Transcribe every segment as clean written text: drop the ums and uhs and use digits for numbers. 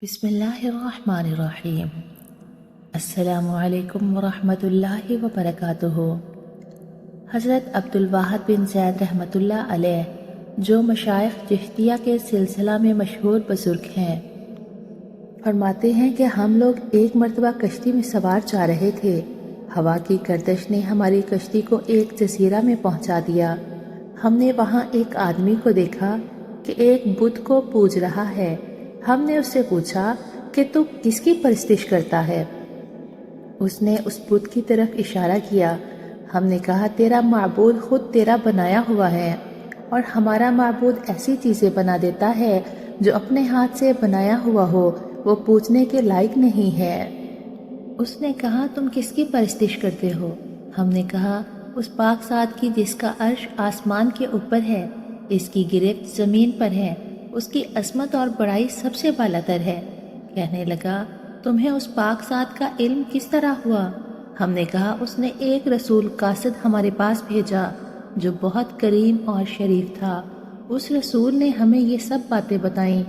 بسم اللہ الرحمن الرحیم۔ السلام علیکم ورحمۃ اللہ وبرکاتہ۔ حضرت عبدالواحد بن زید رحمۃ اللہ علیہ جو مشائخ چشتیہ کے سلسلہ میں مشہور بزرگ ہیں، فرماتے ہیں کہ ہم لوگ ایک مرتبہ کشتی میں سوار جا رہے تھے۔ ہوا کی گردش نے ہماری کشتی کو ایک جزیرہ میں پہنچا دیا۔ ہم نے وہاں ایک آدمی کو دیکھا کہ ایک بت کو پوج رہا ہے۔ ہم نے اس سے پوچھا کہ تو کس کی پرستش کرتا ہے؟ اس نے اس بت کی طرف اشارہ کیا۔ ہم نے کہا تیرا معبود خود تیرا بنایا ہوا ہے، اور ہمارا معبود ایسی چیزیں بنا دیتا ہے جو اپنے ہاتھ سے بنایا ہوا ہو وہ پوجنے کے لائق نہیں ہے۔ اس نے کہا تم کس کی پرستش کرتے ہو؟ ہم نے کہا اس پاک ذات کی جس کا عرش آسمان کے اوپر ہے، اس کی گرفت زمین پر ہے، اس کی عظمت اور بڑائی سب سے بالاتر ہے۔ کہنے لگا تمہیں اس پاک ذات کا علم کس طرح ہوا؟ ہم نے کہا اس نے ایک رسول قاصد ہمارے پاس بھیجا جو بہت کریم اور شریف تھا۔ اس رسول نے ہمیں یہ سب باتیں بتائیں۔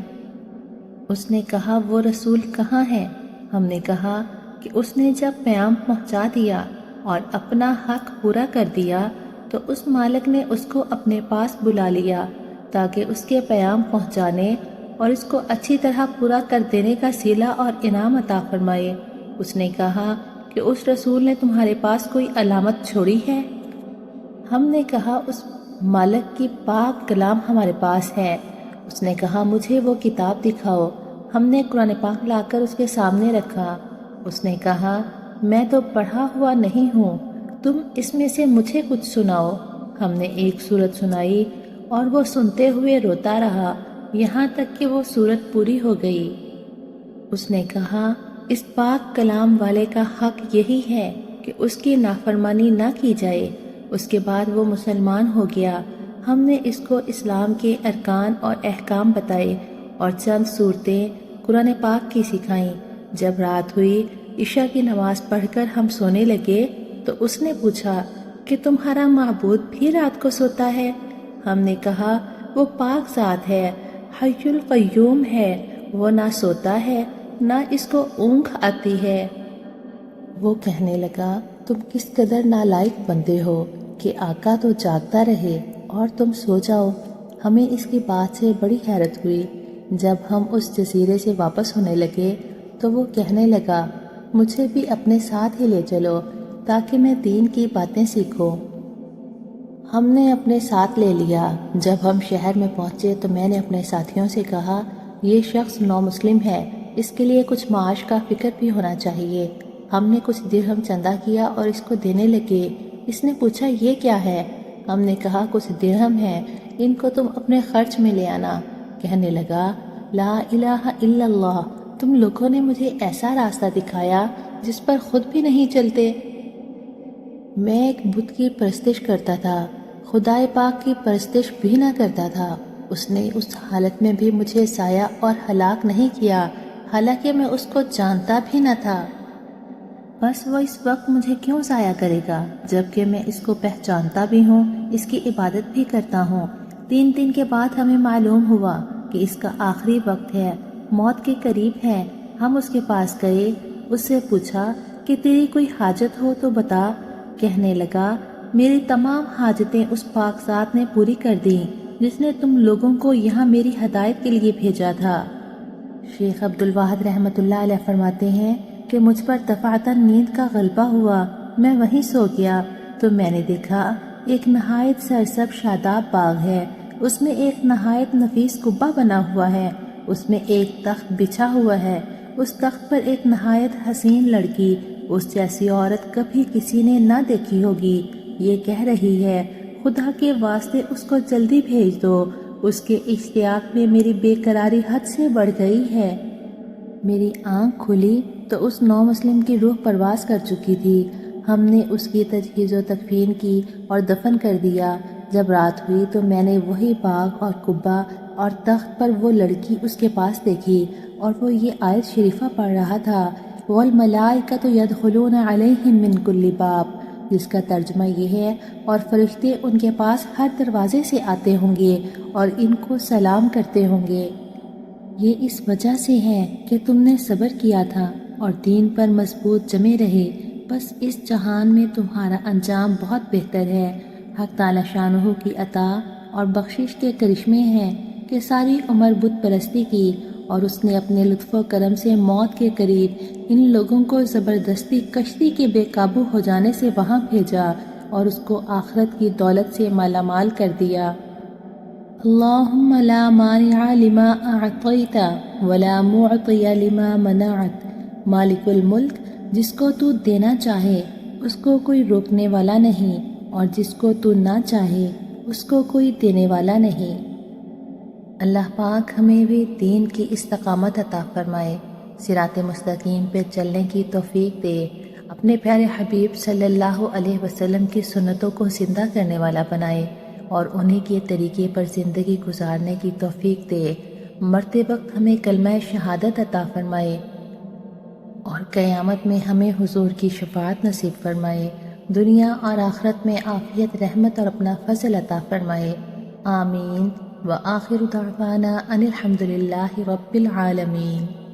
اس نے کہا وہ رسول کہاں ہے؟ ہم نے کہا کہ اس نے جب پیام پہنچا دیا اور اپنا حق پورا کر دیا تو اس مالک نے اس کو اپنے پاس بلا لیا تاکہ اس کے پیام پہنچانے اور اس کو اچھی طرح پورا کر دینے کا صلہ اور انعام عطا فرمائے۔ اس نے کہا کہ اس رسول نے تمہارے پاس کوئی علامت چھوڑی ہے؟ ہم نے کہا اس مالک کی پاک کلام ہمارے پاس ہے۔ اس نے کہا مجھے وہ کتاب دکھاؤ۔ ہم نے قرآن پاک لا کر اس کے سامنے رکھا۔ اس نے کہا میں تو پڑھا ہوا نہیں ہوں، تم اس میں سے مجھے کچھ سناؤ۔ ہم نے ایک سورت سنائی اور وہ سنتے ہوئے روتا رہا یہاں تک کہ وہ سورت پوری ہو گئی۔ اس نے کہا اس پاک کلام والے کا حق یہی ہے کہ اس کی نافرمانی نہ کی جائے۔ اس کے بعد وہ مسلمان ہو گیا۔ ہم نے اس کو اسلام کے ارکان اور احکام بتائے اور چند صورتیں قرآن پاک کی سکھائیں۔ جب رات ہوئی عشاء کی نماز پڑھ کر ہم سونے لگے تو اس نے پوچھا کہ تمہارا معبود بھی رات کو سوتا ہے؟ ہم نے کہا وہ پاک ذات ہے، حی القیوم ہے، وہ نہ سوتا ہے نہ اس کو اونگ آتی ہے۔ وہ کہنے لگا تم کس قدر نالائق بندے ہو کہ آقا تو جاگتا رہے اور تم سو جاؤ۔ ہمیں اس کی بات سے بڑی حیرت ہوئی۔ جب ہم اس جزیرے سے واپس ہونے لگے تو وہ کہنے لگا مجھے بھی اپنے ساتھ ہی لے چلو تاکہ میں دین کی باتیں سیکھوں۔ ہم نے اپنے ساتھ لے لیا۔ جب ہم شہر میں پہنچے تو میں نے اپنے ساتھیوں سے کہا یہ شخص نو مسلم ہے، اس کے لیے کچھ معاش کا فکر بھی ہونا چاہیے۔ ہم نے کچھ درہم چندہ کیا اور اس کو دینے لگے۔ اس نے پوچھا یہ کیا ہے؟ ہم نے کہا کچھ درہم ہے، ان کو تم اپنے خرچ میں لے آنا۔ کہنے لگا لا الہ الا اللہ، تم لوگوں نے مجھے ایسا راستہ دکھایا جس پر خود بھی نہیں چلتے۔ میں ایک بت کی پرستش کرتا تھا، خدائے پاک کی پرستش بھی نہ کرتا تھا۔ اس نے اس حالت میں بھی مجھے ضائع اور ہلاک نہیں کیا، حالانکہ میں اس کو جانتا بھی نہ تھا۔ بس وہ اس وقت مجھے کیوں ضائع کرے گا جبکہ میں اس کو پہچانتا بھی ہوں، اس کی عبادت بھی کرتا ہوں۔ 3 دن کے بعد ہمیں معلوم ہوا کہ اس کا آخری وقت ہے، موت کے قریب ہے۔ ہم اس کے پاس گئے، اس سے پوچھا کہ تیری کوئی حاجت ہو تو بتا۔ کہنے لگا میری تمام حاجتیں اس پاک ذات نے پوری کر دیں جس نے تم لوگوں کو یہاں میری ہدایت کے لیے بھیجا تھا۔ شیخ عبدالواحد رحمۃ اللہ علیہ فرماتے ہیں کہ مجھ پر دفعتاً نیند کا غلبہ ہوا، میں وہیں سو گیا تو میں نے دیکھا ایک نہایت سرسبز شاداب باغ ہے، اس میں ایک نہایت نفیس قبہ بنا ہوا ہے، اس میں ایک تخت بچھا ہوا ہے، اس تخت پر ایک نہایت حسین لڑکی، اس جیسی عورت کبھی کسی نے نہ دیکھی ہوگی، یہ کہہ رہی ہے خدا کے واسطے اس کو جلدی بھیج دو، اس کے اشتیاق میں میری بے قراری حد سے بڑھ گئی ہے۔ میری آنکھ کھلی تو اس نو مسلم کی روح پرواز کر چکی تھی۔ ہم نے اس کی تجہیز و تکفین کی اور دفن کر دیا۔ جب رات ہوئی تو میں نے وہی باغ اور قبہ اور تخت پر وہ لڑکی اس کے پاس دیکھی اور وہ یہ آیت شریفہ پڑھ رہا تھا وَالْمَلَائِكَةُ يَدْخُلُونَ عَلَيْهِم مِّن كُلِّ بَابٍ، جس کا ترجمہ یہ ہے اور فرشتے ان کے پاس ہر دروازے سے آتے ہوں گے اور ان کو سلام کرتے ہوں گے۔ یہ اس وجہ سے ہے کہ تم نے صبر کیا تھا اور دین پر مضبوط جمے رہے، بس اس جہان میں تمہارا انجام بہت بہتر ہے۔ حق تعالی شانہ کی عطا اور بخشش کے کرشمے ہیں کہ ساری عمر بت پرستی کی اور اس نے اپنے لطف و کرم سے موت کے قریب ان لوگوں کو زبردستی کشتی کے بے قابو ہو جانے سے وہاں بھیجا اور اس کو آخرت کی دولت سے مالا مال کر دیا۔ اللہم لا مانع لما اعطیت ولا معطی لما منعت۔ مالک الملک، جس کو تو دینا چاہے اس کو کوئی روکنے والا نہیں، اور جس کو تو نہ چاہے اس کو کوئی دینے والا نہیں۔ اللہ پاک ہمیں بھی دین کی استقامت عطا فرمائے، صراط مستقیم پہ چلنے کی توفیق دے، اپنے پیارے حبیب صلی اللہ علیہ وسلم کی سنتوں کو زندہ کرنے والا بنائے اور انہی کے طریقے پر زندگی گزارنے کی توفیق دے، مرتے وقت ہمیں کلمہ شہادت عطا فرمائے اور قیامت میں ہمیں حضور کی شفاعت نصیب فرمائے، دنیا اور آخرت میں عافیت، رحمت اور اپنا فضل عطا فرمائے، آمین۔ وآخر دعوانا ان الحمد للہ رب العالمین۔